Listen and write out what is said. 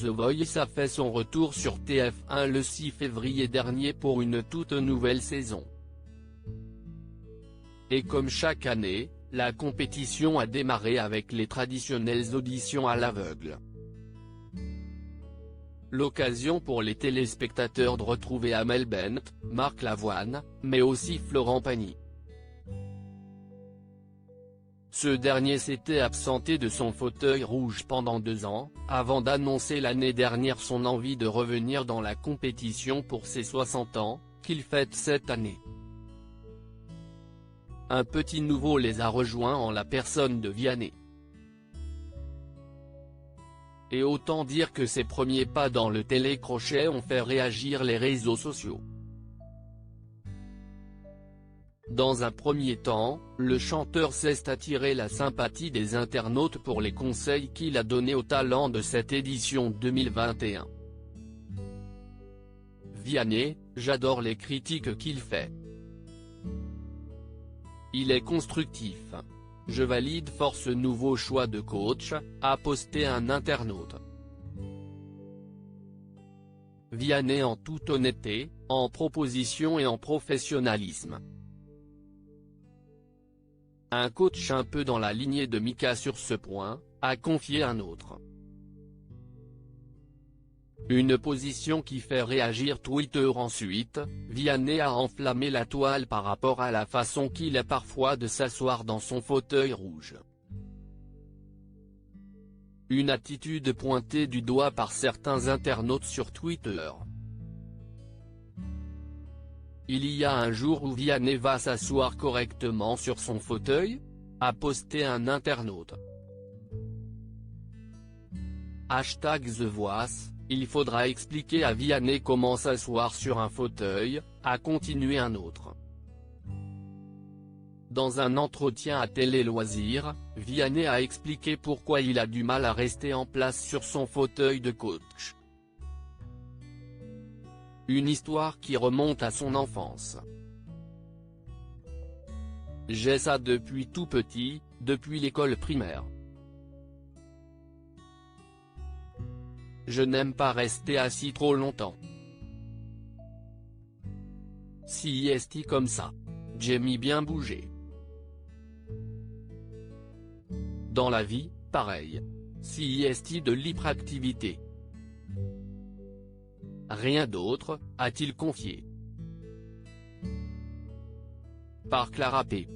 The Voice a fait son retour sur TF1 le 6 février dernier pour une toute nouvelle saison. Et comme chaque année, la compétition a démarré avec les traditionnelles auditions à l'aveugle. L'occasion pour les téléspectateurs de retrouver Amel Bent, Marc Lavoine, mais aussi Florent Pagny. Ce dernier s'était absenté de son fauteuil rouge pendant 2 ans, avant d'annoncer l'année dernière son envie de revenir dans la compétition pour ses 60 ans, qu'il fête cette année. Un petit nouveau les a rejoints en la personne de Vianney. Et autant dire que ses premiers pas dans le télécrochet ont fait réagir les réseaux sociaux. Dans un premier temps, le chanteur s'est attiré la sympathie des internautes pour les conseils qu'il a donnés aux talents de cette édition 2021. Vianney, j'adore les critiques qu'il fait. Il est constructif. Je valide fort ce nouveau choix de coach, a posté un internaute. Vianney en toute honnêteté, en proposition et en professionnalisme. Un coach un peu dans la lignée de Mika sur ce point, a confié un autre. Une position qui fait réagir Twitter ensuite, Vianney a enflammé la toile par rapport à la façon qu'il a parfois de s'asseoir dans son fauteuil rouge. Une attitude pointée du doigt par certains internautes sur Twitter. Il y a un jour où Vianney va s'asseoir correctement sur son fauteuil ? A posté un internaute. #The Voice, il faudra expliquer à Vianney comment s'asseoir sur un fauteuil, a continué un autre. Dans un entretien à Télé Loisirs, Vianney a expliqué pourquoi il a du mal à rester en place sur son fauteuil de coach. Une histoire qui remonte à son enfance. J'ai ça depuis tout petit, depuis l'école primaire. Je n'aime pas rester assis trop longtemps. Si est comme ça. J'aime bien bouger. Dans la vie, pareil. Si est de l'hyperactivité. Rien d'autre, a-t-il confié. Par Clara P.